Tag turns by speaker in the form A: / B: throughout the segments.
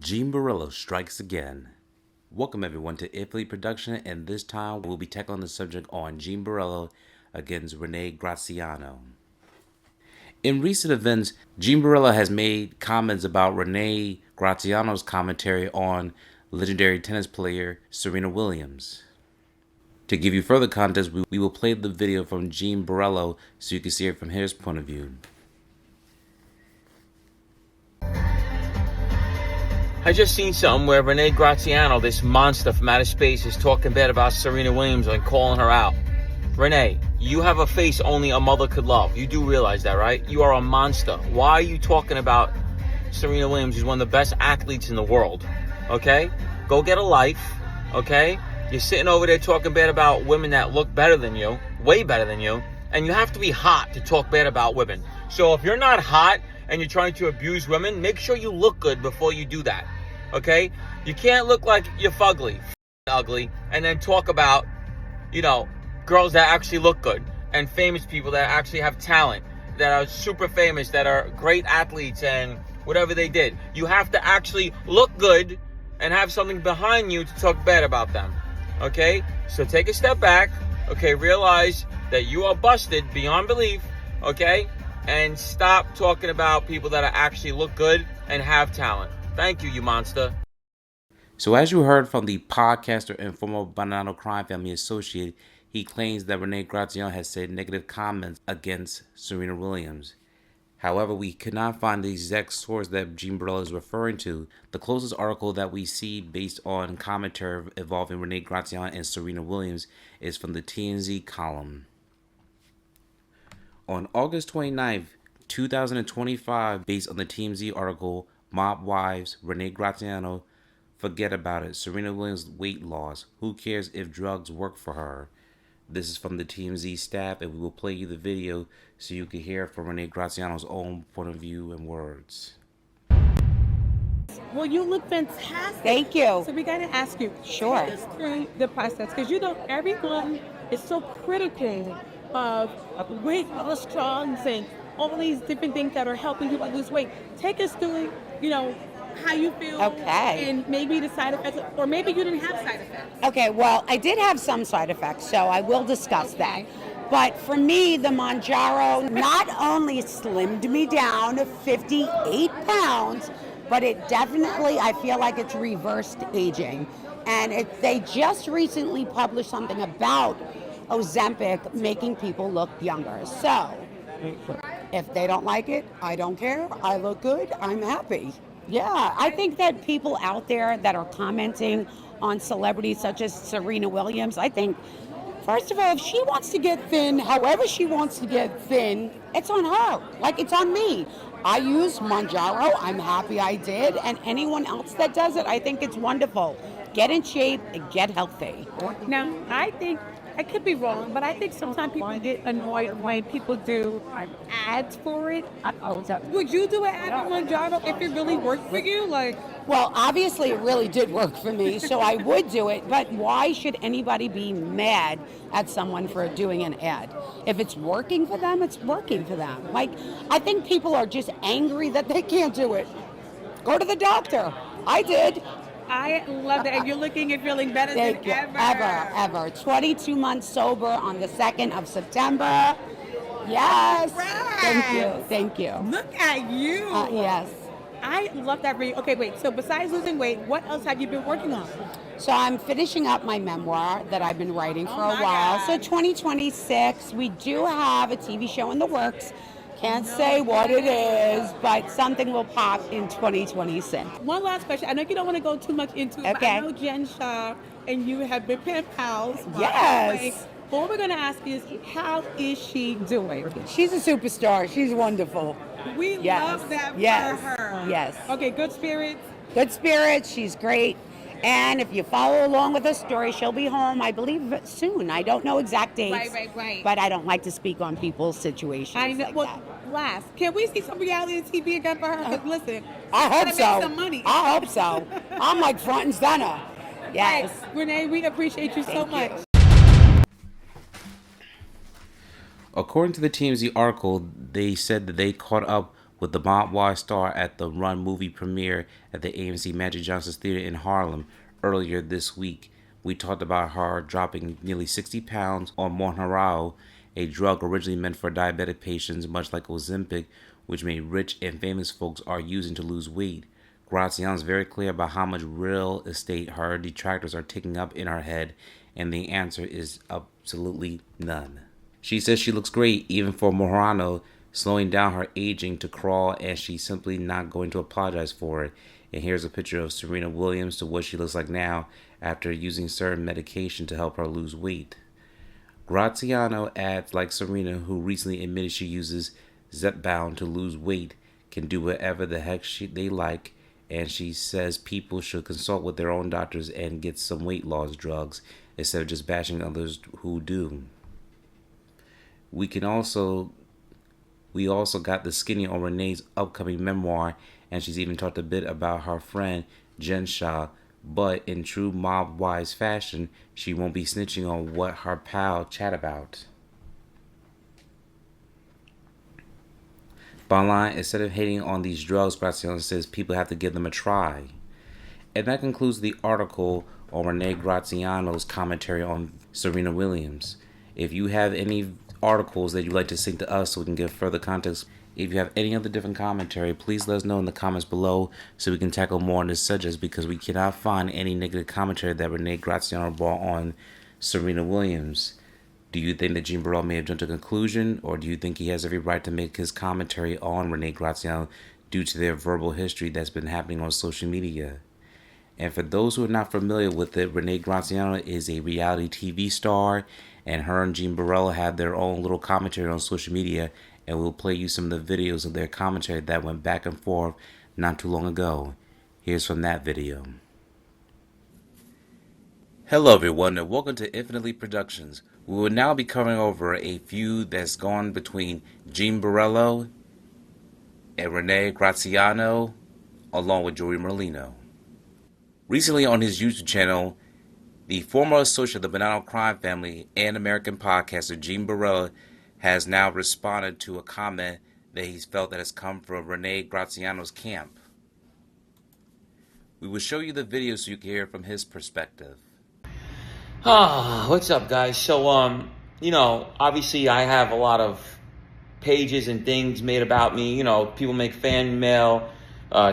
A: Gene Borrello strikes again. Welcome everyone to Italy Production, and this time we'll be tackling the subject on Gene Borrello against Renee Graziano. In recent events, Gene Borrello has made comments about Renee Graziano's commentary on legendary tennis player Serena Williams. To give you further context, we will play the video from Gene Borrello so you can see it from his point of view.
B: I just seen something where Renee Graziano, this monster from outer space, is talking bad about Serena Williams and calling her out. Renee, you have a face only a mother could love. You do realize that, right? You are a monster. Why are you talking about Serena Williams, who's one of the best athletes in the world? Okay? Go get a life, okay? You're sitting over there talking bad about women that look better than you, way better than you, and you have to be hot to talk bad about women. So if you're not hot and you're trying to abuse women, make sure you look good before you do that. Okay? You can't look like you're ugly, and then talk about, girls that actually look good and famous people that actually have talent, that are super famous, that are great athletes and whatever they did. You have to actually look good and have something behind you to talk bad about them. Okay? So take a step back. Okay? Realize that you are busted beyond belief. Okay? And stop talking about people that actually look good and have talent. Thank you, you monster.
A: So as you heard from the podcaster and former Banana crime family associate, he claims that Renee Graziano has said negative comments against Serena Williams. However, we could not find the exact source that Gene Borrello is referring to. The closest article that we see based on commentary involving Renee Graziano and Serena Williams is from the TMZ column. On August 29th, 2025, based on the TMZ article, Mob Wives, Renee Graziano, forget about it. Serena Williams weight loss. Who cares if drugs work for her? This is from the TMZ staff, and we will play you the video so you can hear from Renee Graziano's own point of view and words.
C: Well, you look fantastic.
D: Thank you.
C: So we got to ask you,
D: Sure.
C: take us through the process, because everyone is so critical of weight loss drugs and all these different things that are helping people lose weight. Take us through, how you feel.
D: Okay.
C: And maybe the side effects, or maybe you didn't have side effects.
D: Okay, well, I did have some side effects, so I will discuss that. But for me, the Mounjaro not only slimmed me down 58 pounds, but it definitely, I feel like it's reversed aging. And they just recently published something about Ozempic making people look younger. So if they don't like it, I don't care. I look good. I'm happy. Yeah, I think that people out there that are commenting on celebrities such as Serena Williams, I think, first of all, if she wants to get thin, however she wants to get thin, it's on her. Like, it's on me. I use Mounjaro. I'm happy I did. And anyone else that does it, I think it's wonderful. Get in shape and get healthy.
C: Now, I think, I could be wrong, but I think sometimes people get annoyed when people do ads for it. Would you do an ad for Mounjaro if it really worked for you?
D: Well, obviously it really did work for me, so I would do it, but why should anybody be mad at someone for doing an ad? If it's working for them, it's working for them. I think people are just angry that they can't do it. Go to the doctor. I did.
C: I love that. And you're looking and feeling better than ever.
D: Ever. 22 months sober on the 2nd of September. Yes.
C: Right.
D: Thank you.
C: Look at you.
D: Yes.
C: I love that. Okay, wait. So besides losing weight, what else have you been working on?
D: So I'm finishing up my memoir that I've been writing for a while.
C: God.
D: So 2026, we do have a TV show in the works. Can't say what it is, but something will pop in 2026.
C: One last question. I know you don't want to go too much into it,
D: Okay.
C: but I know Jen Shaw and you have been pen pals.
D: Yes.
C: What we're going to ask is, how is she doing?
D: She's a superstar. She's wonderful.
C: We love that for her.
D: Yes.
C: Okay, good spirits.
D: Good spirits. She's great. And if you follow along with her story, she'll be home, I believe, soon. I don't know exact dates.
C: Right.
D: But I don't like to speak on people's situations.
C: I know.
D: Like that.
C: Last, can we see some reality TV again for her? Because listen,
D: I hope
C: gotta
D: so.
C: make some money.
D: I hope so. I'm like front and center. Yes.
C: Right. Renee, we appreciate you so much.
A: According to the TMZ article, they said that they caught up with with the Bob Wise star at the Run movie premiere at the AMC Magic Johnson's Theater in Harlem earlier this week. We talked about her dropping nearly 60 pounds on Mounjaro, a drug originally meant for diabetic patients, much like Ozempic, which many rich and famous folks are using to lose weight. Graziano is very clear about how much real estate her detractors are taking up in her head, and the answer is absolutely none. She says she looks great even for Mounjaro, slowing down her aging to crawl, and she's simply not going to apologize for it. And here's a picture of Serena Williams to what she looks like now after using certain medication to help her lose weight. Graziano adds, like Serena, who recently admitted she uses Zepbound to lose weight, can do whatever the heck they like, and she says people should consult with their own doctors and get some weight loss drugs instead of just bashing others who do. We also got the skinny on Renee's upcoming memoir, and she's even talked a bit about her friend Jen Shah, but in true Mob Wise fashion, she won't be snitching on what her pal chat about. Bottom line, instead of hating on these drugs, Graziano says people have to give them a try. And that concludes the article on Renee Graziano's commentary on Serena Williams. If you have any articles that you'd like to send to us so we can give further context, if you have any other different commentary, please let us know in the comments below so we can tackle more on this subject, because we cannot find any negative commentary that Renee Graziano brought on Serena Williams. Do you think that Gene Borrello may have jumped to a conclusion, or do you think he has every right to make his commentary on Renee Graziano due to their verbal history that's been happening on social media? And for those who are not familiar with it, Renee Graziano is a reality TV star, and her and Gene Borrello have their own little commentary on social media, and we'll play you some of the videos of their commentary that went back and forth not too long ago. Here's from that video. Hello everyone, and welcome to Infinitely Productions. We will now be covering over a feud that's gone between Gene Borrello and Renee Graziano, along with Joey Merlino. Recently on his YouTube channel, the former associate of the Banana crime family and American podcaster Gene Borrello has now responded to a comment that he's felt that has come from Renee Graziano's camp. We will show you the video so you can hear from his perspective.
B: What's up, guys? So, obviously I have a lot of pages and things made about me. People make fan mail,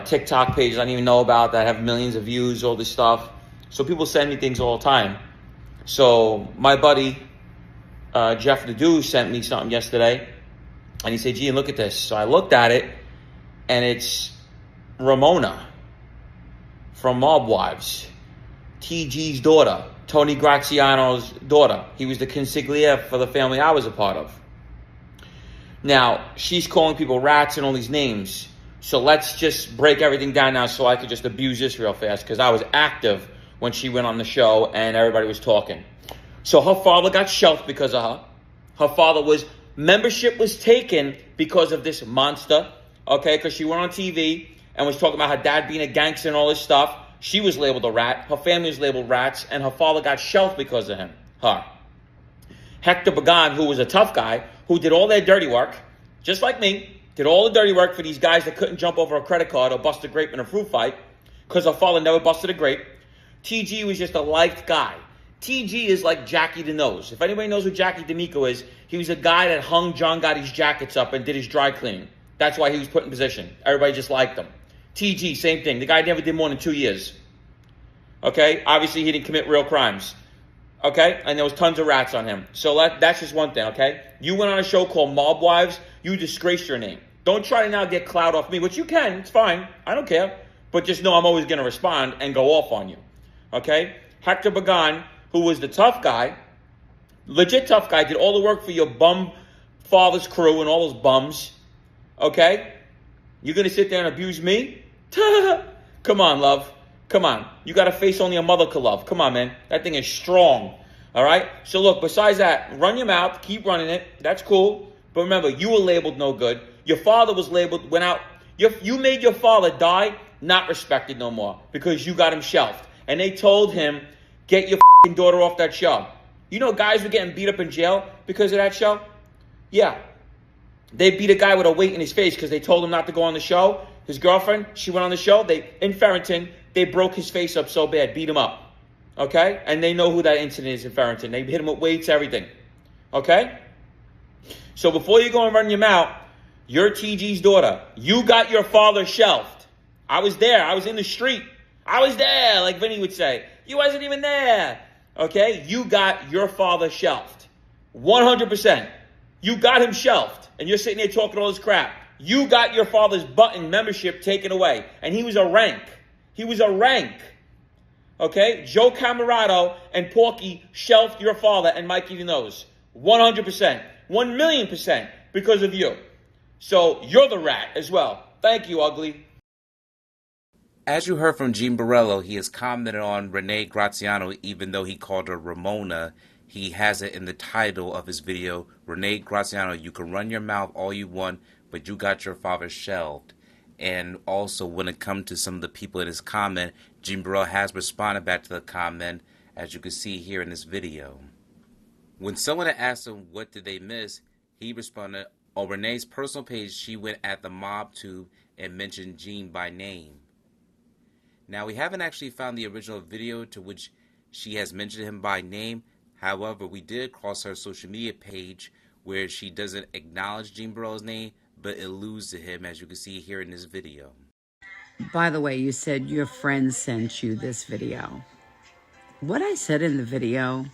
B: TikTok pages I don't even know about that have millions of views, all this stuff. So people send me things all the time. So my buddy, Jeff Nadeau, sent me something yesterday, and he said, Gene, look at this. So I looked at it, and it's Ramona from Mob Wives, TG's daughter, Tony Graziano's daughter. He was the consigliere for the family I was a part of. Now, she's calling people rats and all these names. So let's just break everything down now so I could just abuse this real fast, because I was active when she went on the show and everybody was talking. So her father got shelved because of her. Her membership was taken because of this monster, okay? Because she went on TV and was talking about her dad being a gangster and all this stuff. She was labeled a rat. Her family was labeled rats, and her father got shelved because of her. Hector Bagan, who was a tough guy, who did all their dirty work, just like me, did all the dirty work for these guys that couldn't jump over a credit card or bust a grape in a fruit fight because her father never busted a grape. TG was just a liked guy. TG is like Jackie the Nose. If anybody knows who Jackie D'Amico is, he was a guy that hung John Gotti's jackets up and did his dry cleaning. That's why he was put in position. Everybody just liked him. TG, same thing. The guy never did more than 2 years. Okay? Obviously, he didn't commit real crimes. Okay? And there was tons of rats on him. So that's just one thing, okay? You went on a show called Mob Wives. You disgraced your name. Don't try to now get clout off me, which you can. It's fine. I don't care. But just know I'm always going to respond and go off on you. Okay? Hector Bagan, who was the tough guy, legit tough guy, did all the work for your bum father's crew and all those bums. Okay? You're going to sit there and abuse me? Come on, love. Come on. You got a face only a mother could love. Come on, man. That thing is strong. All right? So look, besides that, run your mouth. Keep running it. That's cool. But remember, you were labeled no good. Your father was labeled, went out. You made your father die, not respected no more, because you got him shelved. And they told him, get your daughter off that show. You know guys were getting beat up in jail because of that show? Yeah. They beat a guy with a weight in his face because they told him not to go on the show. His girlfriend, she went on the show. In Farrington, they broke his face up so bad, beat him up. Okay? And they know who that incident is in Farrington. They hit him with weights, everything. Okay? So before you go and run your mouth, you're TG's daughter. You got your father shelved. I was there. I was in the street. I was there, like Vinny would say. You wasn't even there. Okay? You got your father shelved. 100%. You got him shelved. And you're sitting there talking all this crap. You got your father's button membership taken away. And he was a rank. He was a rank. Okay? Joe Camarado and Porky shelved your father, and Mike even knows. 100%. 1,000,000% because of you. So you're the rat as well. Thank you, ugly.
A: As you heard from Gene Borrello, he has commented on Renee Graziano, even though he called her Ramona. He has it in the title of his video, Renee Graziano, you can run your mouth all you want, but you got your father shelved. And also, when it comes to some of the people in his comment, Gene Borrello has responded back to the comment, as you can see here in this video. When someone had asked him what did they miss, he responded, on Renee's personal page, she went at the mob tube and mentioned Gene by name. Now, we haven't actually found the original video to which she has mentioned him by name. However, we did cross her social media page where she doesn't acknowledge Gene Borrello's name, but alludes to him, as you can see here in this video.
E: By the way, you said your friend sent you this video. What I said in the video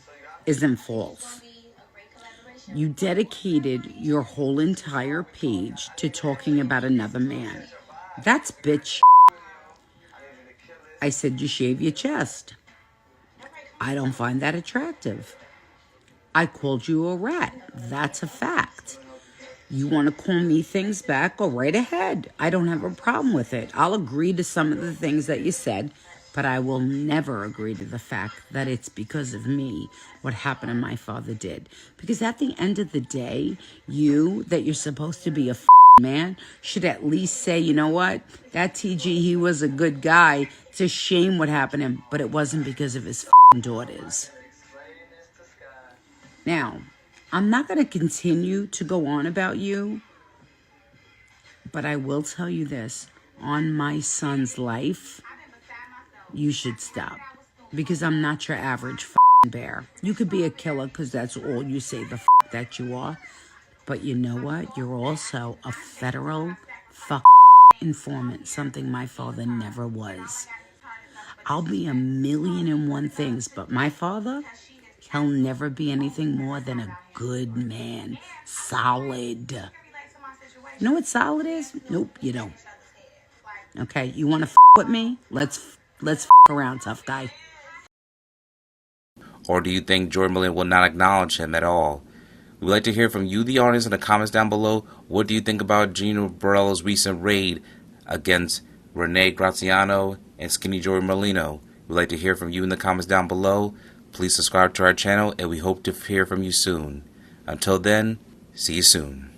E: isn't false. You dedicated your whole entire page to talking about another man. That's bitch. I said you shave your chest. I don't find that attractive. I called you a rat. That's a fact. You want to call me things back? Go right ahead. I don't have a problem with it. I'll agree to some of the things that you said, but I will never agree to the fact that it's because of me what happened to my father did. Because at the end of the day, that you're supposed to be a man, should at least say, you know what? That TG, he was a good guy. It's a shame what happened to him, but it wasn't because of his daughters. Now, I'm not going to continue to go on about you, but I will tell you this. On my son's life, you should stop. Because I'm not your average bear. You could be a killer because that's all you say that you are. But you know what? You're also a federal informant, something my father never was. I'll be 1,000,001 things, but my father, he'll never be anything more than a good man. Solid. You know what solid is? Nope, you don't. Okay, you want to with me? Let's around, tough guy.
A: Or do you think Jordan Millen will not acknowledge him at all? We'd like to hear from you, the audience, in the comments down below. What do you think about Gene Borrello's recent raid against Renee Graziano and Skinny Joey Merlino? We'd like to hear from you in the comments down below. Please subscribe to our channel, and we hope to hear from you soon. Until then, see you soon.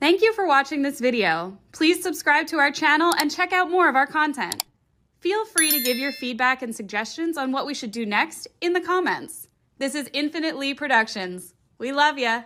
F: Thank you for watching this video. Please subscribe to our channel and check out more of our content. Feel free to give your feedback and suggestions on what we should do next in the comments. This is Infinite Lee Productions. We love ya.